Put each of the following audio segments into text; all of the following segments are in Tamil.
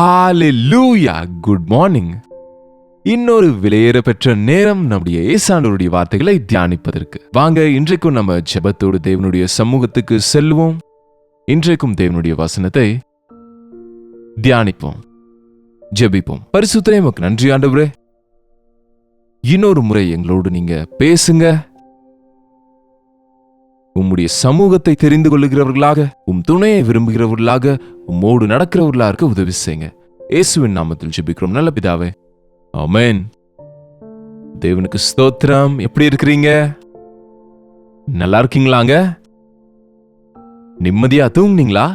ஹalleluya, குட் மார்னிங். இன்னொரு விலையேற பெற்ற நேரம் நம்முடைய ஏசாண்டவருடைய வார்த்தைகளை தியானிப்பதற்கு வாங்க. இன்றைக்கும் நம்ம ஜெபத்தோடு தேவனுடைய சமூகத்துக்கு செல்வோம். இன்றைக்கும் தேவனுடைய வசனத்தை தியானிப்போம், ஜெபிப்போம். பரிசுத்தரே, உமக்கு நன்றி ஆண்டவரே. இன்னொரு முறை எங்களோடு நீங்க பேசுங்க. உம்முடைய சமூகத்தை தெரிந்து கொள்ளுகிறவர்களாக, உம் துணையை விரும்புகிறவர்களாக, உம்மோடு நடக்கிறவர்களாக உதவி செய்யுங்க. இயேசுவின் நாமத்தில் ஜெபிக்கிறோம் நல்ல பிதாவே, ஆமென். தேவனுக்கு ஸ்தோத்திரம். எப்படி இருக்கிறீங்க? நல்லா இருக்கீங்களாங்க? நிம்மதியா தூங்குனீங்களா?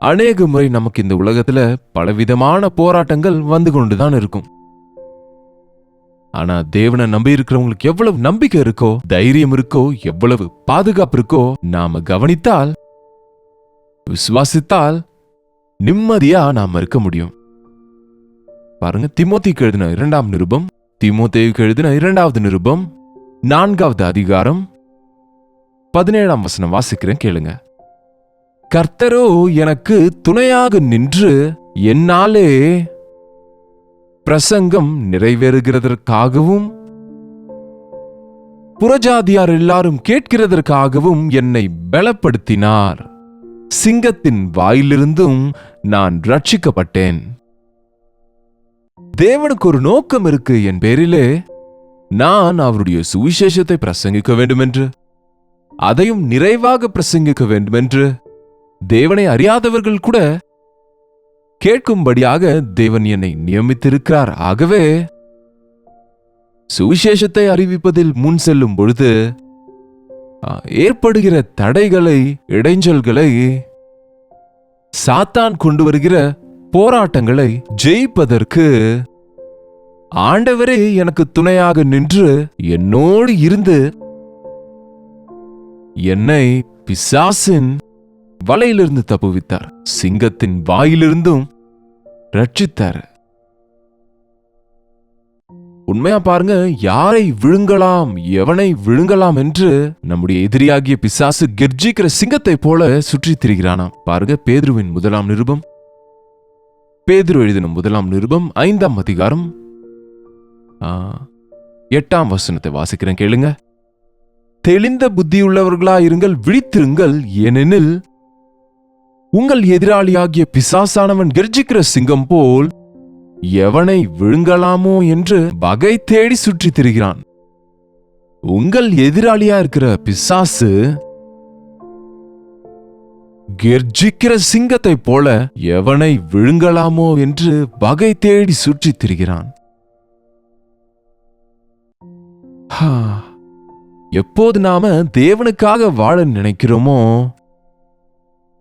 அநேக முறை நமக்கு இந்த உலகத்துல பலவிதமான போராட்டங்கள் வந்து கொண்டுதான் இருக்கும். ஆனா தேவனை நம்பி இருக்கிறவங்களுக்கு எவ்வளவு நம்பிக்கை இருக்கோ, தைரியம் இருக்கோ, எவ்வளவு பாதுகாப்பு இருக்கோ, நாம கவனித்தால், விசுவாசித்தால் நிம்மதியா நாம இருக்க முடியும். பாருங்க, தீமோத்தேயுக்கு எழுதின 2ஆம் நிருபம், தீமோத்தேயுக்கு எழுதின 2வது நிருபம் 4வது அதிகாரம் 17ஆம் வசனம் வாசிக்கிறேன், கேளுங்க. கர்த்தரோ எனக்கு துணையாக நின்று என்னாலே பிரசங்கம் நிறைவேறுகிறதற்காகவும் புறஜாதியார் எல்லாரும் கேட்கிறதற்காகவும் என்னை பலப்படுத்தினார். சிங்கத்தின் வாயிலிருந்தும் நான் ரட்சிக்கப்பட்டேன். தேவனுக்கு ஒரு நோக்கம் இருக்கு என் பேரிலே. நான் அவருடைய சுவிசேஷத்தை பிரசங்கிக்க வேண்டுமென்று, அதையும் நிறைவாக பிரசங்கிக்க வேண்டுமென்று தேவனை அறியாதவர்கள் கூட கேட்கும்படியாக தேவன் என்னை நியமித்திருக்கிறார். ஆகவே சுவிசேஷத்தை அறிவிப்பதில் முன் செல்லும் பொழுது ஏற்படுகிற தடைகளை, இடைஞ்சல்களை, சாத்தான் கொண்டு வருகிற போராட்டங்களை ஜெயிப்பதற்கு ஆண்டவரே எனக்கு துணையாக நின்று என்னோடு இருந்து என்னை பிசாசின் வலையிலிருந்து தப்புவித்தார், சிங்கத்தின் வாயிலிருந்தும் ரட்சித்தார். உண்மையா பாருங்க, யாரை விழுங்கலாம், எவனை விழுங்கலாம் என்று நம்முடைய எதிரியாகிய பிசாசு கெர்ஜிக்கிற சிங்கத்தை போல சுற்றித் திரிகிறானாம். பாருங்க, பேதுருவின் 1ஆம் நிருபம், பேதுரு எழுதின 1ஆம் நிருபம் 5ஆம் அதிகாரம் 8ஆம் வசனத்தை வாசிக்கிறேன், கேளுங்க. தெளிந்த புத்தியுள்ளவர்களாயிருங்கள், விழித்திருங்கள், ஏனெனில் உங்கள் எதிராளியாகிய பிசாசானவன் கெர்ஜிக்கிற சிங்கம் போல் எவனை விழுங்கலாமோ என்று வகை தேடி சுற்றித் திரிகிறான். உங்கள் எதிராளியா இருக்கிற பிசாசு கெர்ஜிக்கிற சிங்கத்தை போல எவனை விழுங்கலாமோ என்று வகை தேடி சுற்றித் திரிகிறான். எப்போது நாம தேவனுக்காக வாழ நினைக்கிறோமோ,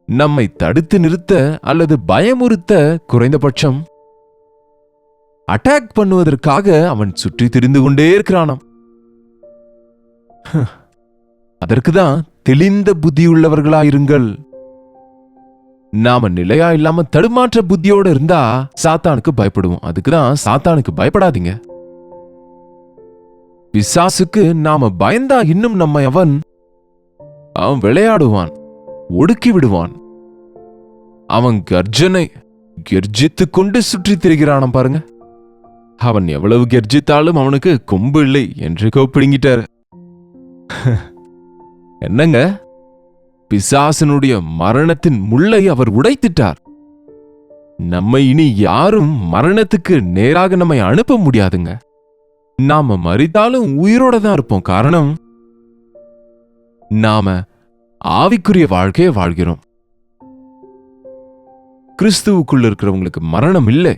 நம்மை தடுத்து நிறுத்த அல்லது பயமுறுத்த, குறைந்தபட்சம் அட்டாக் பண்ணுவதற்காக அவன் சுற்றி திரிந்து கொண்டே இருக்கிறானாம். அதற்குதான் தெளிந்த புத்தியுள்ளவர்களாயிருங்கள். நாம நிலையா இல்லாம தடுமாற்ற புத்தியோட இருந்தா சாத்தானுக்கு பயப்படுவோம். அதுக்குதான் சாத்தானுக்கு பயப்படாதீங்க. பிசாசுக்கு நாம பயந்தா இன்னும் நம்மை அவன் விளையாடுவான், ஒடுக்கி விடுவான். அவன் கெர்ஜித்து கொண்டு சுற்றி திரிகிறானாம். பாருங்க, அவன் எவ்வளவு கெர்ஜித்தாலும் அவனுக்கு கொம்பு இல்லை என்று பிடுங்கிட்டாரு. என்னங்க, பிசாசனுடைய மரணத்தின் முள்ளை அவர் உடைத்திட்டார். நம்மை இனி யாரும் மரணத்துக்கு நேராக நம்மை அனுப்ப முடியாதுங்க. நாம மரித்தாலும் உயிரோட தான் இருப்போம். காரணம், நாம ஆவிக்குரிய வாழ்க்கையை வாழ்கிறோம். கிறிஸ்துவுக்குள்ள இருக்கிறவங்களுக்கு மரணம் இல்லை.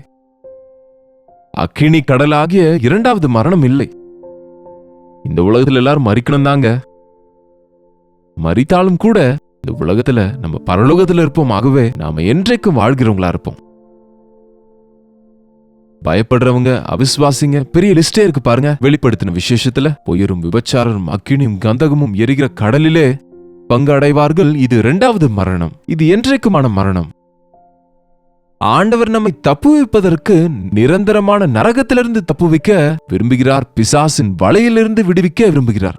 அக்கினி கடலாகிய 2வது மரணம் இல்லை. இந்த உலகத்துல எல்லாரும் மரிக்கணும் தாங்க. மரித்தாலும் கூட இந்த உலகத்துல நம்ம பரலோகத்துல இருப்போம். ஆகவே நாம என்றைக்கும் வாழ்கிறவங்களா இருப்போம். பயப்படுறவங்க, அவிசுவாசிங்க, பெரிய லிஸ்டே இருக்கு பாருங்க. வெளிப்படுத்தின விசேஷத்துல பொய்யரும் விபச்சாரரும் அக்கினியும் கந்தகமும் எரிகிற கடலிலே பங்கு அடைவார்கள். இது 2வது மரணம். இது என்றைக்குமான மரணம். ஆண்டவர் நம்மை தப்புவிப்பதற்கு நிரந்தரமான நரகத்திலிருந்து தப்புவிக்க விரும்புகிறார். பிசாசின் வலையிலிருந்து விடுவிக்க விரும்புகிறார்.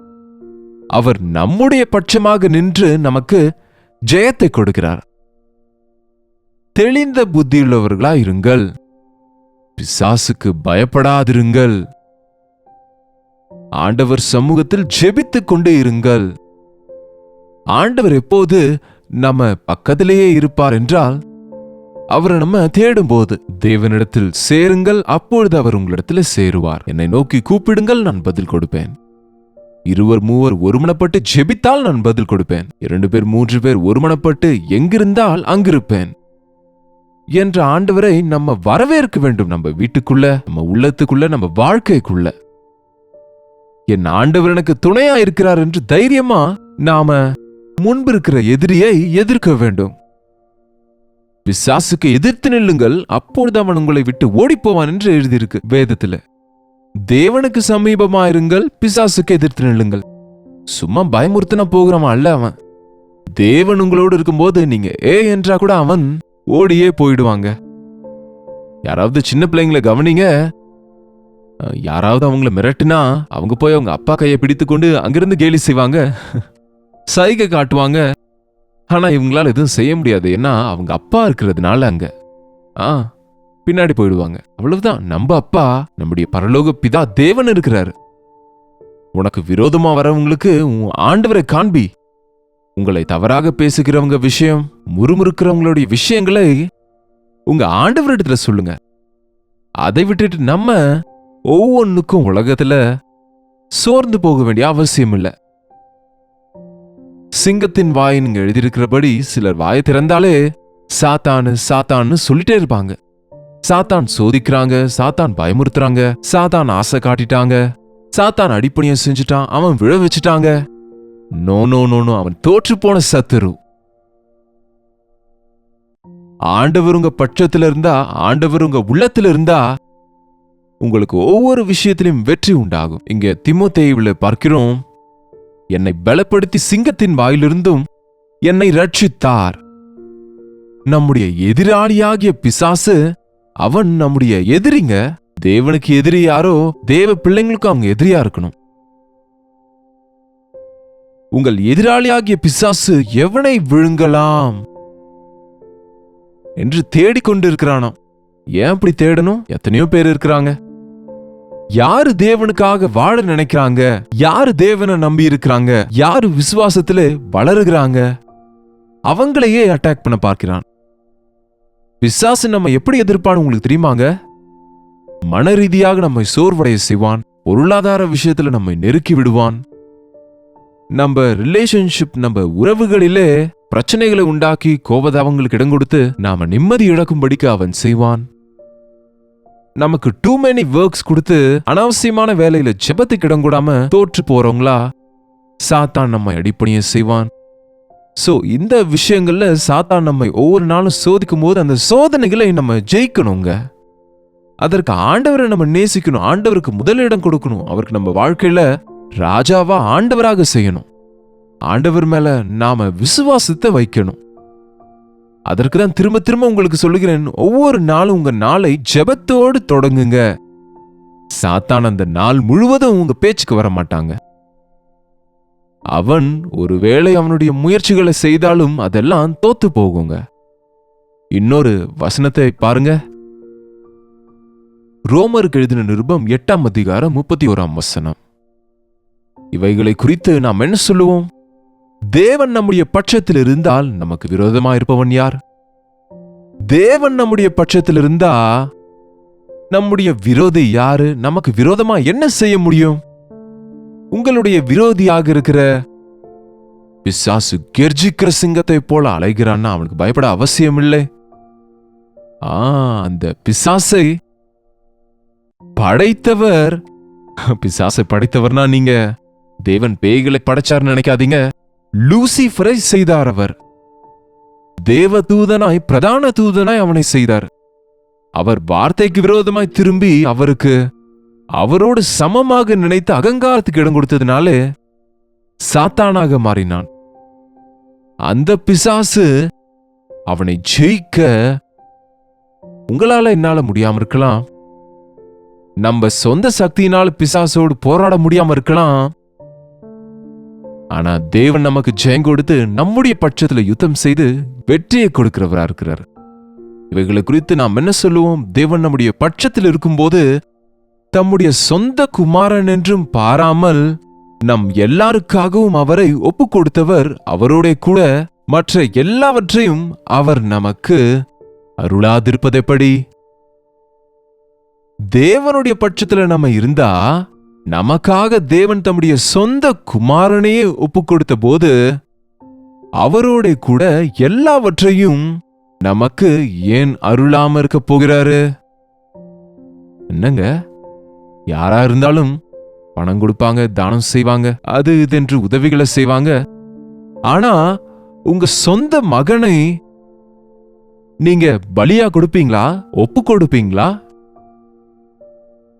அவர் நம்முடைய பட்சமாக நின்று நமக்கு ஜெயத்தை கொடுக்கிறார். தெளிந்த புத்தியுள்ளவர்களா இருங்கள். பிசாசுக்கு பயப்படாதிருங்கள். ஆண்டவர் சமூகத்தில் ஜெபித்துக் கொண்டே இருங்கள். ஆண்டவர் எப்போது நம்ம பக்கத்திலேயே இருப்பார் என்றால், அவரை நம்ம தேடும் போது தேவனிடத்தில் சேருங்கள், அப்பொழுது அவர் உங்களிடத்தில் சேருவார். என்னை நோக்கி கூப்பிடுங்கள், நான் பதில் கொடுப்பேன். 2 3 ஒருமனப்பட்டு ஜெபித்தால் நான் பதில் கொடுப்பேன். 2 பேர் 3 பேர் ஒருமனப்பட்டு எங்கிருந்தால் அங்கிருப்பேன் என்ற ஆண்டவரை நம்ம வரவேற்க வேண்டும். நம்ம வீட்டுக்குள்ள, நம்ம உள்ளத்துக்குள்ள, நம்ம வாழ்க்கைக்குள்ள. என் ஆண்டவர் எனக்கு துணையா இருக்கிறார் என்று தைரியமா நாம முன்பு இருக்கிற எதிரியை எதிர்க்க வேண்டும். பிசாசுக்கு எதிர்த்து நில்லுங்கள், அப்பொழுது அவன் உங்களை விட்டு ஓடிப்போவான் என்று எழுதியிருக்கு வேதத்துல. தேவனுக்கு சமீபமா இருங்கள், பிசாசுக்கு எதிர்த்து நில்லுங்கள். சும்மா பயமுறுத்தினா போகிறவன் அல்ல அவன். தேவன் உங்களோடு இருக்கும்போது நீங்க என்றா கூட அவன் ஓடியே போயிடுவாங்க. யாராவது சின்ன பிள்ளைங்களை கவனிங்க. யாராவது அவங்கள மிரட்டினா அவங்க போய் அவங்க அப்பா கையை பிடித்துக்கொண்டு அங்கிருந்து கேலி செய்வாங்க, சைகை காட்டுவாங்க. ஆனா இவங்களால எதுவும் செய்ய முடியாது. ஏன்னா அவங்க அப்பா இருக்கிறதுனால அங்க பின்னாடி போயிடுவாங்க. அவ்வளவுதான். நம்ம அப்பா, நம்முடைய பரலோக பிதா தேவன் இருக்கிறாரு. உனக்கு விரோதமா வரவங்களுக்கு உன் ஆண்டவரை காண்பி. உங்களை தவறாக பேசுகிறவங்க விஷயம், முறுமுறுக்கிறவங்களுடைய விஷயங்களை உங்க ஆண்டவரிடத்துல சொல்லுங்க. அதை விட்டுட்டு நம்ம ஒவ்வொன்னுக்கும் உலகத்துல சோர்ந்து போக வேண்டிய அவசியம் இல்லை. சிங்கத்தின் வாய் நீங்க எழுதியிருக்கிறபடி சிலர் வாயை திறந்தாலே சாத்தானு சாத்தான்னு சொல்லிட்டே இருப்பாங்க. சாத்தான் சோதிக்கிறாங்க, சாத்தான் பயமுறுத்துறாங்க, சாத்தான் ஆசை காட்டிட்டாங்க, சாத்தான் அடிப்பணியம் செஞ்சுட்டான், அவன் விழ வச்சுட்டாங்க. நோ நோ நோ நோ, அவன் தோற்று போன சத்துரு. ஆண்டவர் உங்க பட்சத்துல இருந்தா, ஆண்டவர் உங்க உள்ளத்துல இருந்தா உங்களுக்கு ஒவ்வொரு விஷயத்திலும் வெற்றி உண்டாகும். இங்க தீமோத்தேயுவிலே பார்க்கிறோம், என்னை பலப்படுத்தி சிங்கத்தின் வாயிலிருந்தும் என்னை ரட்சித்தார். நம்முடைய எதிராளியாகிய பிசாசு அவன் நம்முடைய எதிரிங்க. தேவனுக்கு எதிரி யாரோ, தேவ பிள்ளைங்களுக்கும் அவங்க எதிரியா இருக்கணும். உங்கள் எதிராளியாகிய பிசாசு எவனை விழுங்கலாம் என்று தேடிக்கொண்டிருக்கிறானோ. ஏன் அப்படி தேடணும்? எத்தனையோ பேர் இருக்கிறாங்க. யாரு தேவனுக்காக வாழ நினைக்கிறாங்க, யாரு தேவனை நம்பி இருக்கிறாங்க, யாரு விசுவாசத்துல வளருகிறாங்க, அவங்களையே அட்டாக் பண்ண பார்க்கிறான் பிசாசு. நம்ம எப்படி எதிர்ப்பான்னு உங்களுக்கு தெரியுமாங்க? மன ரீதியாக நம்மை சோர்வடைய செய்வான், பொருளாதார விஷயத்துல நம்மை நெருக்கி விடுவான், நம்ம ரிலேஷன்ஷிப், நம்ம உறவுகளிலே பிரச்சனைகளை உண்டாக்கி கோபதாபங்களுக்கு இடம் கொடுத்து நாம நிம்மதி இழக்கும்படிக்கு அவன் செய்வான். நமக்கு டூ மெனி ஒர்க்ஸ் கொடுத்து அனாவசியமான வேலையில ஜெபத்துக்கு இடம் கூடாம தோற்று போறவங்களா சாத்தான் நம்மை அடிப்பணியம் செய்வான். சோ இந்த விஷயங்கள்ல சாத்தான் நம்மை ஒவ்வொரு நாளும் சோதிக்கும் போது அந்த சோதனைகளை நம்ம ஜெயிக்கணுங்க. அதற்கு ஆண்டவரை நம்ம நேசிக்கணும், ஆண்டவருக்கு முதலிடம் கொடுக்கணும், அவருக்கு நம்ம வாழ்க்கையில ராஜாவா ஆண்டவராக செய்யணும், ஆண்டவர் மேல நாம விசுவாசத்தை வைக்கணும். அதற்கு தான் திரும்ப திரும்ப உங்களுக்கு சொல்லுகிறேன், ஒவ்வொரு நாளும் உங்க நாளை ஜெபத்தோடு தொடங்குங்க. சாத்தான் அந்த நாள் முழுவதும் உங்க பேச்சுக்கு வர மாட்டாங்க. அவன் ஒருவேளை அவனுடைய முயற்சிகளை செய்தாலும் அதெல்லாம் தோத்து போகுங்க. இன்னொரு வசனத்தை பாருங்க. ரோமருக்கு எழுதின நிருபம் 8ஆம் அதிகாரம் 31ஆம் வசனம். இவைகளை குறித்து நாம் என்ன சொல்லுவோம்? தேவன் நம்முடைய பட்சத்தில் இருந்தால் நமக்கு விரோதமா இருப்பவன் யார்? தேவன் நம்முடைய பட்சத்தில் இருந்தா நம்முடைய விரோதி யாரு? நமக்கு விரோதமா என்ன செய்ய முடியும்? உங்களுடைய விரோதியாக இருக்கிற பிசாசு கெர்ஜிக்கிற சிங்கத்தை போல அலைகிறான்னா அவனுக்கு பயப்பட அவசியம் இல்லை. அந்த பிசாசை படைத்தவர், பிசாசை படைத்தவர்னா நீங்க தேவன் பேய்களை படைச்சார்னு நினைக்காதீங்க. லூசிஃபரை செய்தார். அவர் தேவ தூதனாய், பிரதான தூதனாய் அவனை செய்தார். அவர் வார்த்தைக்கு விரோதமாய் திரும்பி அவரோடு சமமாக நினைத்து அகங்காரத்துக்கு இடம் கொடுத்ததுனாலே சாத்தானாக மாறினான். அந்த பிசாசு அவனை ஜெயிக்க உங்களால என்னால முடியாம இருக்கலாம், நம்ம சொந்த சக்தியினால பிசாசோடு போராட முடியாம இருக்கலாம். ஆனா தேவன் நமக்கு ஜெயம் கொடுத்து நம்முடைய பட்சத்துல யுத்தம் செய்து வெற்றியை கொடுக்கிறவரா இருக்கிறார். இவைகளை குறித்து நாம் என்ன சொல்லுவோம்? தேவன் நம்முடைய பட்சத்தில் இருக்கும்போது தம்முடைய சொந்த குமாரன் என்றும் பாராமல் நம் எல்லாருக்காகவும் அவரை ஒப்பு கொடுத்தவர். அவரோட கூட மற்ற எல்லாவற்றையும் அவர் நமக்கு அருளாதிருப்பதெப்படி? தேவனுடைய பட்சத்துல நம்ம இருந்தா, நமக்காக தேவன் தம்முடைய சொந்த குமாரனையே ஒப்பு கொடுத்த போது அவரோட கூட எல்லாவற்றையும் நமக்கு ஏன் அருளாம இருக்க போகிறாரு? என்னங்க, யாரா இருந்தாலும் பணம் கொடுப்பாங்க, தானம் செய்வாங்க, அது இதென்று உதவிகளை செய்வாங்க. ஆனா உங்க சொந்த மகனை நீங்க பலியா கொடுப்பீங்களா? ஒப்பு கொடுப்பீங்களா?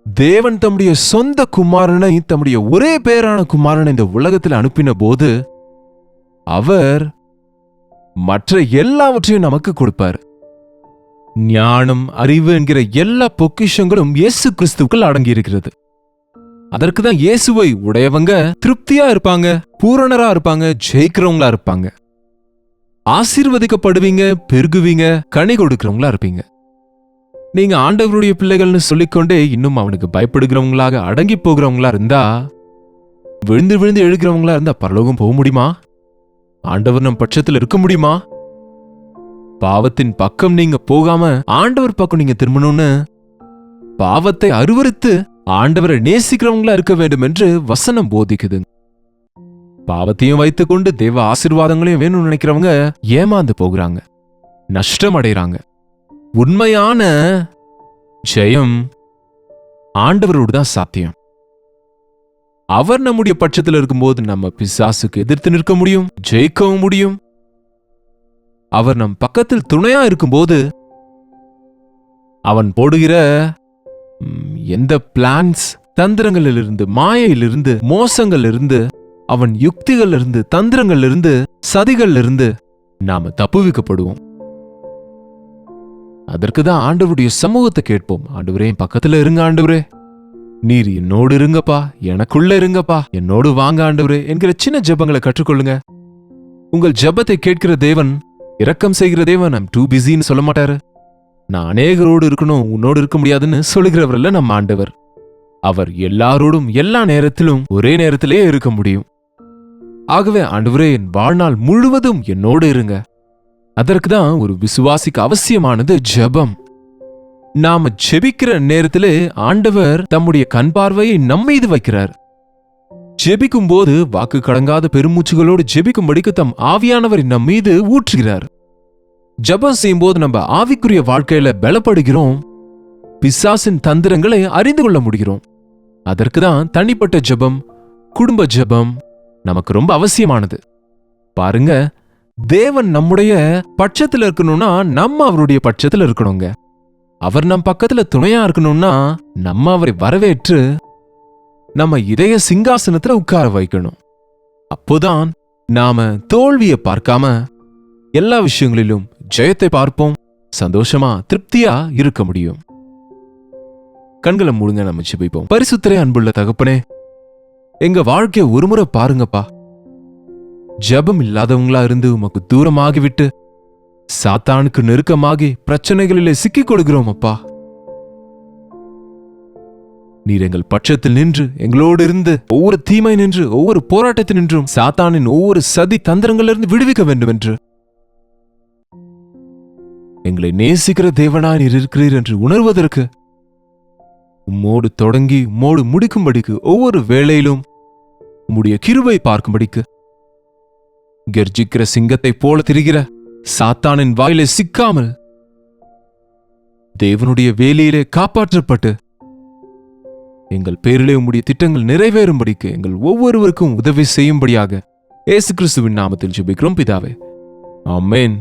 தேவன் தம்முடைய சொந்த குமாரனை, தம்முடைய ஒரே பேரான குமாரனை இந்த உலகத்தில் அனுப்பின போது அவர் மற்ற எல்லாவற்றையும் நமக்கு கொடுப்பார். ஞானம், அறிவு என்கிற எல்லா பொக்கிஷங்களும் இயேசு கிறிஸ்துவுக்குள் அடங்கி இருக்கிறது. அதற்கு தான் இயேசுவை உடையவங்க திருப்தியா இருப்பாங்க, பூரணரா இருப்பாங்க, ஜெயிக்கிறவங்களா இருப்பாங்க, ஆசீர்வதிக்கப்படுவீங்க, பெருகுவீங்க, கனி கொடுக்கிறவங்களா இருப்பீங்க. நீங்க ஆண்டவருடைய பிள்ளைகள்னு சொல்லிக்கொண்டே இன்னும் அவனுக்கு பயப்படுகிறவங்களாக அடங்கி போகிறவங்களா இருந்தா, விழுந்து விழுந்து எழுகிறவங்களா இருந்தா பரலோகம் போக முடியுமா? ஆண்டவர் நம் பட்சத்தில் இருக்க முடியுமா? பாவத்தின் பக்கம் நீங்க போகாம ஆண்டவர் பக்கம் நீங்க திரும்பணும்னு பாவத்தை அருவருத்து ஆண்டவரை நேசிக்கிறவங்களா இருக்க வேண்டும் என்று வசனம் போதிக்குது. பாவத்தையும் வைத்துக் கொண்டு தேவ ஆசீர்வாதங்களையும் வேணும்னு நினைக்கிறவங்க ஏமாந்து போகிறாங்க, நஷ்டம் அடைகிறாங்க. உண்மையான ஜெயம் ஆண்டவரோடு தான் சாத்தியம். அவர் நம்முடைய பட்சத்தில் இருக்கும்போது நம்ம பிசாசுக்கு எதிர்த்து நிற்க முடியும், ஜெயிக்கவும் முடியும். அவர் நம் பக்கத்தில் துணையா இருக்கும்போது அவன் போடுகிற எந்த பிளான்ஸ், தந்திரங்களிலிருந்து, மாயையிலிருந்து, மோசங்களிலிருந்து, அவன் யுக்திகளிலிருந்து, தந்திரங்களிலிருந்து, சதிகளிலிருந்து நாம தப்புவிக்கப்படுவோம். அதற்கு தான் ஆண்டவருடைய சமூகத்தை கேட்போம். ஆண்டவரே, பக்கத்துல இருங்க ஆண்டவரே, நீர் என்னோடு இருங்கப்பா, எனக்குள்ள இருங்கப்பா, என்னோடு வாங்க ஆண்டவரே என்கிற சின்ன ஜெபங்களை கற்றுக்கொள்ளுங்க. உங்கள் ஜெபத்தை கேட்கிற தேவன், இரக்கம் செய்கிற தேவன் ஐம் டூ பிஸின்னு சொல்ல மாட்டாரு. நான் அநேகரோடு இருக்கணும், உன்னோடு இருக்க முடியாதுன்னு சொல்லுகிறவர்ல நம்ம ஆண்டவர். அவர் எல்லாரோடும் எல்லா நேரத்திலும் ஒரே நேரத்திலே இருக்க முடியும். ஆகவே ஆண்டவரே, என் வாழ்நாள் முழுவதும் என்னோடு இருங்க. அதற்கு தான் ஒரு விசுவாசிக்கு அவசியமானது ஜெபம். நாம ஜெபிக்கிற நேரத்திலே ஆண்டவர் தம்முடைய கண் பார்வையை நம்மீது வைக்கிறார். ஜெபிக்கும் போது வாக்கு கடங்காத பெருமூச்சுகளோடு ஜெபிக்கும்படிக்கு தம் ஆவியானவர் நம் மீது ஊற்றுகிறார். ஜெபம் செய்யும் போது நம்ம ஆவிக்குரிய வாழ்க்கையில பலப்படுகிறோம், பிசாசின் தந்திரங்களை அறிந்து கொள்ள முடிகிறோம். அதற்கு தான் தனிப்பட்ட ஜெபம், குடும்ப ஜெபம் நமக்கு ரொம்ப அவசியமானது. பாருங்க, தேவன் நம்முடைய பட்சத்துல இருக்கணும்னா நம்ம அவருடைய பட்சத்துல இருக்கணுங்க. அவர் நம் பக்கத்துல துணையா இருக்கணும்னா நம்ம அவரை வரவேற்று நம்ம இதய சிங்காசனத்துல உட்கார வைக்கணும். அப்போதான் நாம தோல்வியை பார்க்காம எல்லா விஷயங்களிலும் ஜெயத்தை பார்ப்போம், சந்தோஷமா திருப்தியா இருக்க முடியும். கண்களை மூடுங்க, நம்ம ஜெபிப்போம். பரிசுத்தரே, அன்புள்ள தகப்பனே, எங்க வாழ்க்கைய ஒருமுறை பாருங்கப்பா. ஜெபம் இல்லாதவங்களா இருந்து உமக்கு தூரமாகிவிட்டு சாத்தானுக்கு நெருக்கமாகி பிரச்சனைகளிலே சிக்கிக் கொடுக்கிறோம் அப்பா. நீர் எங்கள் பட்சத்தில் நின்று எங்களோடு இருந்து ஒவ்வொரு தீமை நின்று ஒவ்வொரு போராட்டத்தில் நின்றும் சாத்தானின் ஒவ்வொரு சதி தந்திரங்களிலிருந்து விடுவிக்க வேண்டும் என்று எங்களை நேசிக்கிற தேவனாய் நீர் இருக்கிறீர் என்று உணர்வதற்கு, உம்மோடு தொடங்கி உம்மோடு முடிக்கும்படிக்கு ஒவ்வொரு வேளையிலும் உம்முடைய கிருபை பார்க்கும்படிக்கு, கர்ஜிக்கிற சிங்கத்தை போல திரிகிற சாத்தானின் வாயிலே சிக்காமல் தேவனுடைய வேலையிலே காப்பாற்றப்பட்டு எங்கள் பேரிலே உம்முடைய திட்டங்கள் நிறைவேறும்படிக்கு எங்கள் ஒவ்வொருவருக்கும் உதவி செய்யும்படியாக இயேசு கிறிஸ்துவின் நாமத்தில் ஜெபிக்கிறோம் பிதாவே, ஆமென்.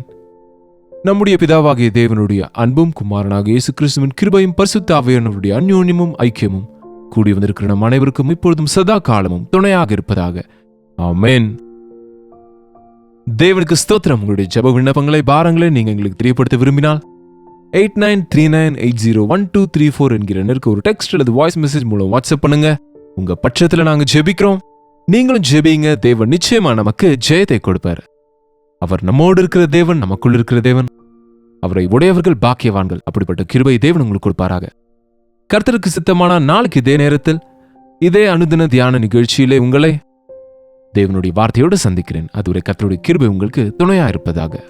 நம்முடைய பிதாவாகிய தேவனுடைய அன்பும் குமாரனாக இயேசு கிறிஸ்துவின் கிருபையும் பரிசுத்த ஆவியானவருடைய அந்யோன்யமும் ஐக்கியமும் கூடி வந்திருக்கிற நம் அனைவருக்கும் இப்பொழுதும் சதா காலமும் துணையாக இருப்பதாக, ஆமென். தேவனுக்கு ஸ்தோத்திரம். உங்களுடைய ஜெப விண்ணப்பங்களை, பாரங்களை நீங்க எங்களுக்கு தெரியப்படுத்த விரும்பினால் 8939801234 என்கிற எண்ணிற்கு ஒரு டெக்ஸ்ட் அல்லது வாய்ஸ் மெசேஜ் மூலம் வாட்ஸ்அப் பண்ணுங்க. உங்க பட்சத்துல நாங்க ஜெபிக்கிறோம், நீங்களும் ஜெபிங்க. தேவன் நிச்சயமா நமக்கு ஜெயத்தை கொடுப்பார். அவர் நம்மோடு இருக்கிற தேவன், நமக்குள் இருக்கிற தேவன். அவரை உடையவர்கள் பாக்கியவான்கள். அப்படிப்பட்ட கிருபை தேவன் உங்களுக்கு கொடுப்பாராக. கர்த்தருக்கு சித்தமான நாளைக்கு இதே நேரத்தில் இதே அனுதின தியான நிகழ்ச்சியிலே உங்களை தேவனுடைய வார்த்தையோடு சந்திக்கிறேன். அதுவரை கர்த்தருடைய கிருபை உங்களுக்கு துணையா இருப்பதாக.